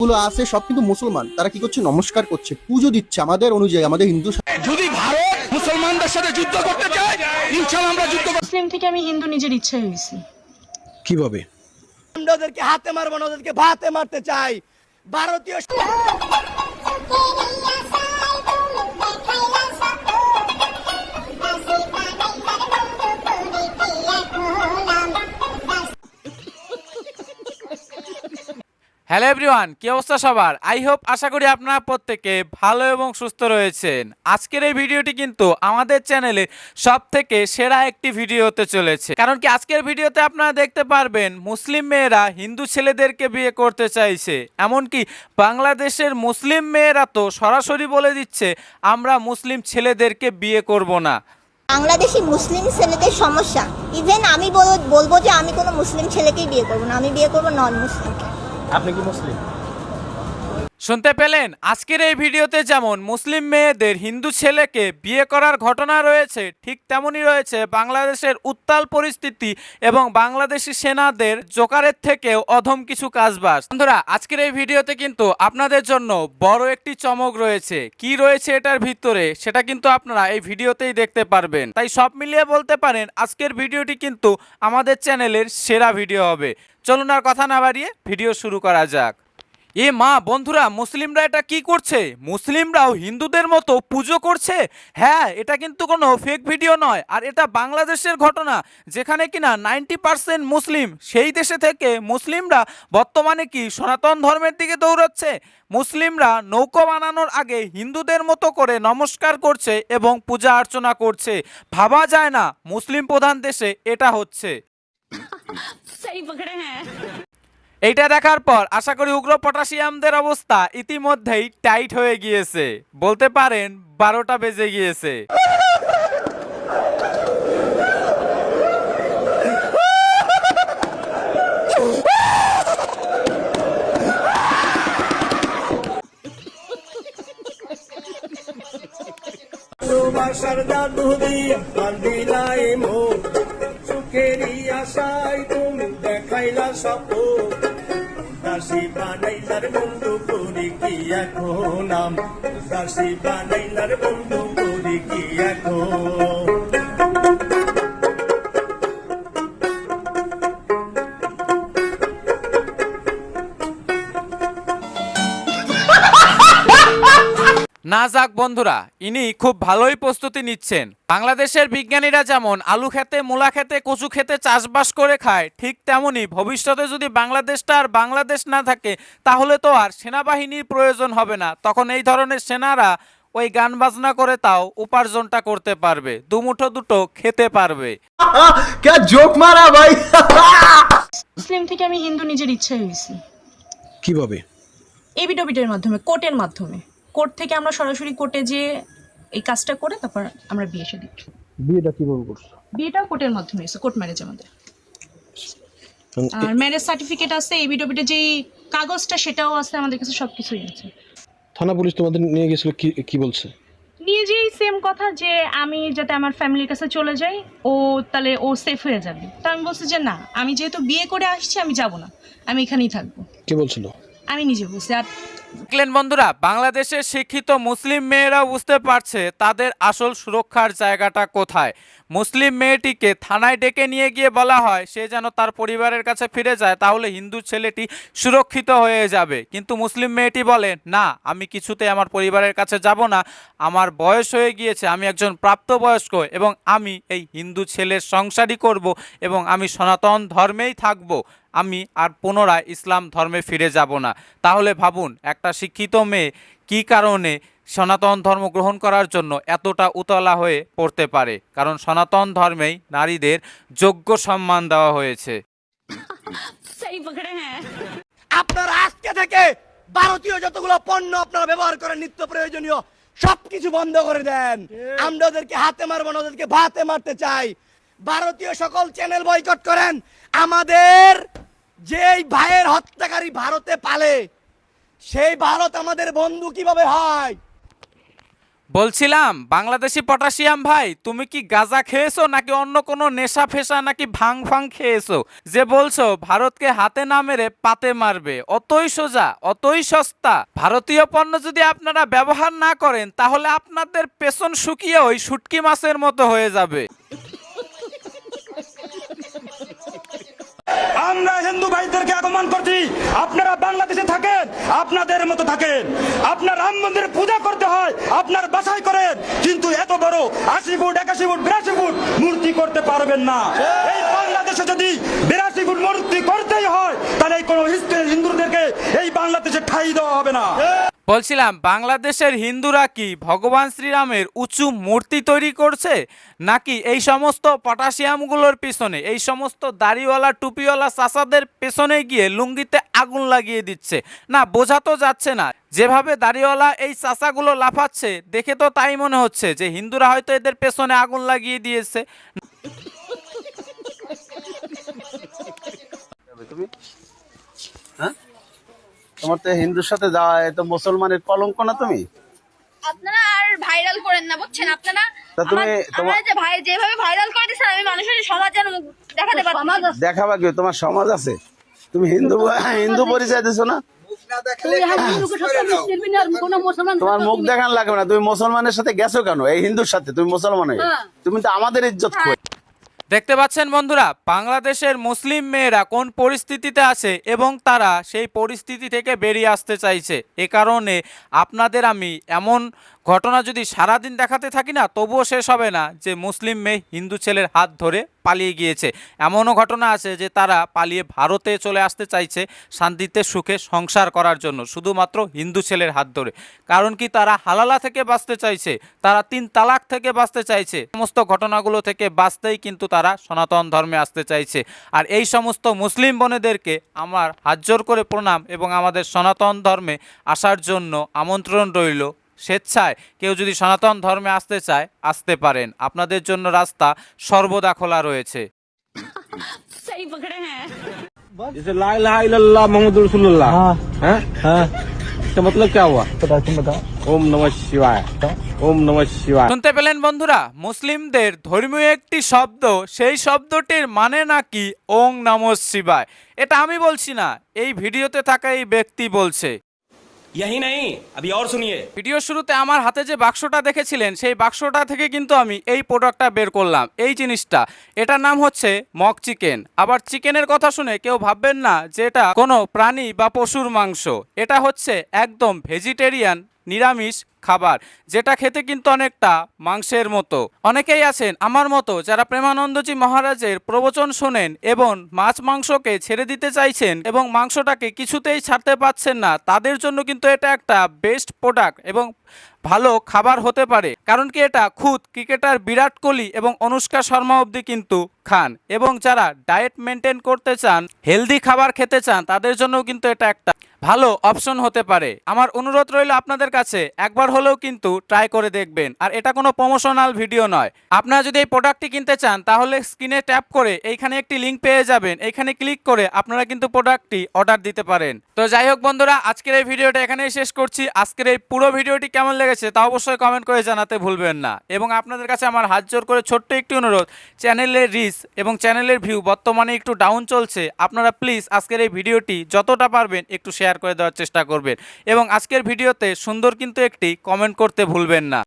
গুলো আছে সব কিন্তু মুসলমান, তারা কি করছে? নমস্কার করছে, পুজো দিচ্ছে আমাদের অনুযায়ী, আমাদের হিন্দু। যদি ভারত মুসলমানদের সাথে যুদ্ধ করতে চায়, ইনশাআল্লাহ আমরা যুদ্ধ করব। মুসলিম থেকে আমি হিন্দু নিজের ইচ্ছায় হয়েছি। কিভাবে? আমরা ওদেরকে হাতে মারবো না, ওদেরকে ভাতে মারতে চাই। ভারতীয় হ্যালো এভরিওয়ান, কি অবস্থা সবার? আই হোপ, আশা করি আপনারা প্রত্যেকে ভালো এবং সুস্থ রয়েছেন। আজকের এই ভিডিওটি কিন্তু আমাদের চ্যানেলে সব থেকে সেরা একটি ভিডিও হতে চলেছে। কারণ কি, আজকের ভিডিওতে আপনারা দেখতে পারবেন মুসলিম মেয়েরা হিন্দু ছেলেদেরকে বিয়ে করতে চাইছে। এমনকি বাংলাদেশের মুসলিম মেয়েরা তো সরাসরি বলে দিচ্ছে আমরা মুসলিম ছেলেদেরকে বিয়ে করব না। বাংলাদেশি মুসলিম ছেলেদের সমস্যা, ইভেন আমি বলবো যে আমি কোনো মুসলিম ছেলেকেই বিয়ে করবো না, আমি বিয়ে করবো নন মুসলিমকে। আপনি কি মুসলিম? শুনতে পেলেন? আজকের এই ভিডিওতে যেমন মুসলিম মেয়েদের হিন্দু ছেলেকে বিয়ে করার ঘটনা রয়েছে, ঠিক তেমনই রয়েছে বাংলাদেশের উত্তাল পরিস্থিতি এবং বাংলাদেশি সেনাদের জোকারের থেকেও অধম কিছু কাজবাজ। বন্ধুরা, আজকের এই ভিডিওতে কিন্তু আপনাদের জন্য বড় একটি চমক রয়েছে। কি রয়েছে এটার ভিতরে সেটা কিন্তু আপনারা এই ভিডিওতেই দেখতে পারবেন। তাই সব মিলিয়ে বলতে পারেন আজকের ভিডিওটি কিন্তু আমাদের চ্যানেলের সেরা ভিডিও হবে। চলুন আর কথা না বাড়িয়ে ভিডিও শুরু করা যাক। এ মা, বন্ধুরা, মুসলিমরা এটা কি করছে? মুসলিমরাও হিন্দুদের মতো পুজো করছে। হ্যাঁ, এটা কিন্তু কোনো ফেক ভিডিও নয়, আর এটা বাংলাদেশের ঘটনা, যেখানে কিনা 90% মুসলিম। সেই দেশে থেকে মুসলিমরা বর্তমানে কি সনাতন ধর্মের দিকে দৌড়াচ্ছে। মুসলিমরা নৌকো বানানোর আগে হিন্দুদের মতো করে নমস্কার করছে এবং পূজা অর্চনা করছে। ভাবা যায় না মুসলিম প্রধান দেশে এটা হচ্ছে। এইটা দেখার পর আশা করি উগ্র পটাশিয়ামদের অবস্থা ইতিমধ্যেই টাইট হয়ে গিয়েছে, বলতে পারেন 12টা বেজে গিয়েছে। ভালোবাসার জাদু দিয়ে বান্ধিলাই মন, সুখেরই আশায় তুমি দেখাইলা স্বপ্ন, দাসী বানাইলার বন্ধু করি কি এখন নাম, দাসী বানাইলার বন্ধু করি কি এখন। না যাক বন্ধুরা, ইনি খুব ভালোই প্রস্তুতি নিচ্ছেন। বাংলাদেশের বিজ্ঞানীরা যেমন আলু খেতে, মূলা খেতে, কচু খেতে চাষবাস করে খায়, ঠিক তেমনি ভবিষ্যতে যদি বাংলাদেশটা আর বাংলাদেশ না থাকে, তাহলে তো আর সেনাবাহিনীর প্রয়োজন হবে না। তখন এই ধরনের সেনারা ওই গান বাজনা করে তাও উপার্জনটা করতে পারবে, দুমুঠো দুটো খেতে পারবে। কে জোক মারা ভাই! মুসলিম থেকে আমি হিন্দু নিজের ইচ্ছায় হয়েছি। কিভাবে? এবিডবিটের মাধ্যমে, কোর্টের মাধ্যমে। কোর্ট থেকে আমরা সরাসরি কোর্টে যে এই কাজটা করে তারপর আমরা বিয়ে শাদী। বিয়েটা কিভাবে করছো? বিয়েটাও কোর্টের মাধ্যমে হয়েছে, কোর্ট ম্যারেজ আমাদের। আর ম্যারেজ সার্টিফিকেট আছে, এবিডবিটের যেই কাগজটা সেটাও আছে আমাদের কাছে, সব কিছুই আছে। থানা পুলিশ তোমাদের নিয়ে গেছিল, কি বলছে? নিয়ে যেই সেম কথা যে আমি যাতে আমার ফ্যামিলির কাছে চলে যাই, ও তাহলে ও সেফ হয়ে যাবে। তা আমি বলছি যে না, আমি যেহেতু বিয়ে করে আসছি আমি যাব না, আমি এখানেই থাকবো। কে বলছিল? আমি নিজে বলছি। আর দেখলেন বন্ধুরা, বাংলাদেশের শিক্ষিত মুসলিম মেয়েরা বুঝতে পারছে তাদের আসল সুরক্ষার জায়গাটা কোথায়। মুসলিম মেয়েটিকে থানায় ডেকে নিয়ে গিয়ে বলা হয় সে যেন তার পরিবারের কাছে ফিরে যায়, তাহলে হিন্দু ছেলেটি সুরক্ষিত হয়ে যাবে। কিন্তু মুসলিম মেয়েটি বলে না, আমি কিছুতে আমার পরিবারের কাছে যাব না, আমার বয়স হয়ে গিয়েছে, আমি একজন প্রাপ্তবয়স্ক এবং আমি এই হিন্দু ছেলের সংসারই করব এবং আমি সনাতন ধর্মেই থাকব, আমি আর পুনরায় ইসলাম ধর্মে ফিরে যাব না। তাহলে ভাবুন, একটা শিক্ষিত মেয়ে কী কারণে সনাতন ধর্ম গ্রহণ করার জন্য এতটা উতলা হয়ে পড়তে পারে? কারণ সনাতন ধর্মেই নারীদের যোগ্য সম্মান দেওয়া হয়েছে। আপনারা আজকে থেকে ভারতীয় যতগুলো পণ্য আপনারা ব্যবহার করেন নিত্য প্রয়োজনীয় সবকিছু বন্ধ করে দেন। আমরা ওদেরকে হাতে মারবো না, ওদেরকে ভাতে মারতে চাই। ভারতীয় সকল চ্যানেল বয়কট করেন। আমাদের যেই ভাইয়ের হত্যাকারী ভারতে পালে, সেই ভারত আমাদের বন্ধু কিভাবে হয়? বলছিলাম বাংলাদেশি পটাশিয়াম ভাই, তুমি কি গাঁজা খেয়েছো নাকি অন্য কোনো নেশা ফেশা নাকি ভাং ফাং খেয়েছো যে বলছো ভারতকে হাতে না মেরে পাতে মারবে? অতই সোজা, অতই সস্তা। ভারতীয় পণ্য যদি আপনারা ব্যবহার না করেন তাহলে আপনাদের পেছন শুকিয়ে ওই শুটকি মাছের মতো হয়ে যাবে। আমরা হিন্দু ভাইদেরকে আগমন করছি, আপনারা বাংলাদেশে থাকেন, আপনাদের মতো থাকেন। আপনার রাম মন্দিরে পূজা করতে হয় আপনার বাসায় করেন, কিন্তু এত বড় 80 ফুট 81 ফুট 82 ফুট মূর্তি করতে পারবেন না। এই বাংলাদেশে যদি 82 ফুট মূর্তি করতেই হয় তাহলে কোনো হিন্দুদেরকে এই বাংলাদেশে ঠাঁই দেওয়া হবে না। বলছিলাম বাংলাদেশের হিন্দুরা কি ভগবান শ্রীরামের উঁচু মূর্তি তৈরি করছে নাকি এই সমস্ত পটাশিয়ামগুলোর পিছনে, এই সমস্ত দাড়িওয়ালা টুপিওয়ালা চাচাদের পেছনে গিয়ে লুঙ্গিতে আগুন লাগিয়ে দিচ্ছে? না, বোঝা তো যাচ্ছে না। যেভাবে দাড়িওয়ালা এই চাচাগুলো লাফাচ্ছে দেখে তো তাই মনে হচ্ছে যে হিন্দুরা হয়তো এদের পেছনে আগুন লাগিয়ে দিয়েছে। তুমি হ্যাঁ, তোমার তো হিন্দুর সাথে যাওয়া, তো মুসলমানের কলঙ্ক না তুমি? আপনারা আর ভাইরাল করেন না, বুঝছেন? আপনারা তা তুমি আমরা যে ভাই যেভাবে ভাইরাল করে দিচ্ছেন, আমি মানুষের সমাজ যেন মুখ দেখাতে পারবো না। দেখাবা কি তোমার সমাজ আছে? তুমি হিন্দু হিন্দু পরিচয় দিছো না? তোমার মুখ দেখান লাগবে না। তুমি মুসলমানের সাথে গেছো কেন? এই হিন্দুর সাথে তুমি মুসলমান হয়ে, তুমি তো আমাদের ইজ্জত কই। দেখতে পাচ্ছেন বন্ধুরা, বাংলাদেশের মুসলিম মেয়েরা কোন পরিস্থিতিতে আছে এবং তারা সেই পরিস্থিতি থেকে বেরিয়ে আসতে চাইছে। এ কারণে আপনাদের আমি এমন ঘটনা যদি সারাদিন দেখাতে থাকি না তবুও শেষ হবে না যে মুসলিম মেয়ে হিন্দু ছেলের হাত ধরে পালিয়ে গিয়েছে। এমনও ঘটনা আছে যে তারা পালিয়ে ভারতে চলে আসতে চাইছে শান্তিতে সুখে সংসার করার জন্য, শুধুমাত্র হিন্দু ছেলের হাত ধরে। কারণ কি, তারা হালালা থেকে বাঁচতে চাইছে, তারা 3 তালাক থেকে বাঁচতে চাইছে। সমস্ত ঘটনাগুলো থেকে বাঁচতেই কিন্তু তারা সনাতন ধর্মে আসতে চাইছে। আর এই সমস্ত মুসলিম বোনেদেরকে আমার হাত জোর করে প্রণাম এবং আমাদের সনাতন ধর্মে আসার জন্য আমন্ত্রণ রইল। স্বেচ্ছায় কেউ যদি সনাতন ধর্মে আসতে চায় আসতে পারেন, আপনাদের জন্য রাস্তা সর্বদা খোলা রয়েছে। जैसे ला इलाहा इल्लल्लाह मोहम्मद रसूलुल्लाह, हाँ, इसका मतलब क्या हुआ? ओम नमः शिवाय, ओम नमः शिवाय। শুনতে পেলেন বন্ধুরা, মুসলিমদের ধর্মীয় একটি শব্দ, সেই শব্দটির মানে নাকি ওং নমঃ শিবায়। এটা আমি বলছি না, এই ভিডিওতে থাকা এই ব্যক্তি বলছে। यही नहीं, अभी और सुनिए। ভিডিও শুরুতে আমার হাতে যে বাক্সটা দেখেছিলেন সেই বাক্সটা থেকে কিন্তু আমি এই প্রোডাক্টটা বের করলাম। এই জিনিসটা, এটার নাম হচ্ছে মক চিকেন। আবার চিকেনের কথা শুনে কেউ ভাববেন না যে এটা কোনো প্রাণী বা পশুর মাংস। এটা হচ্ছে একদম ভেজিটেরিয়ান নিরামিষ খাবার, যেটা খেতে কিন্তু অনেকটা মাংসের মতো। অনেকেই আছেন আমার মতো যারা প্রেমানন্দজি মহারাজের প্রবচন শোনেন এবং মাছ মাংসকে ছেড়ে দিতে চাইছেন এবং মাংসটাকে কিছুতেই ছাড়তে পারছেন না। তাদের জন্য কিন্তু এটা একটা বেস্ট প্রোডাক্ট এবং ভালো খাবার হতে পারে। কারণ কি, এটা খুদ ক্রিকেটার বিরাট কোহলি এবং অনুষ্কা শর্মা অবধি কিন্তু খান। এবং যারা ডায়েট মেনটেন করতে চান, হেলদি খাবার খেতে চান, তাদের জন্য কিন্তু এটা একটা ভালো অপশন হতে পারে। আমার অনুরোধ রইল আপনাদের কাছে একবার হলেও কিন্তু ট্রাই করে দেখবেন। আর এটা কোনো প্রমোশনাল ভিডিও নয়। আপনারা যদি এই প্রোডাক্টটি কিনতে চান তাহলে স্ক্রিনে ট্যাপ করে এইখানে একটি লিঙ্ক পেয়ে যাবেন, এইখানে ক্লিক করে আপনারা কিন্তু প্রোডাক্টটি অর্ডার দিতে পারেন। তো যাই হোক বন্ধুরা, আজকের এই ভিডিওটা এখানেই শেষ করছি। আজকের এই পুরো ভিডিওটি কেমন লেগেছে তা অবশ্যই কমেন্ট করে জানাতে ভুলবেন না। এবং আপনাদের কাছে আমার হাত জোর করে ছোট্ট একটি অনুরোধ, চ্যানেলের রিচ এবং চ্যানেলের ভিউ বর্তমানে একটু ডাউন চলছে। আপনারা প্লিজ আজকের এই ভিডিওটি যতটা পারবেন একটু শেয়ার করে দেওয়ার চেষ্টা করবেন এবং আজকের ভিডিওতে সুন্দর কিন্তু একটি কমেন্ট করতে ভুলবেন না।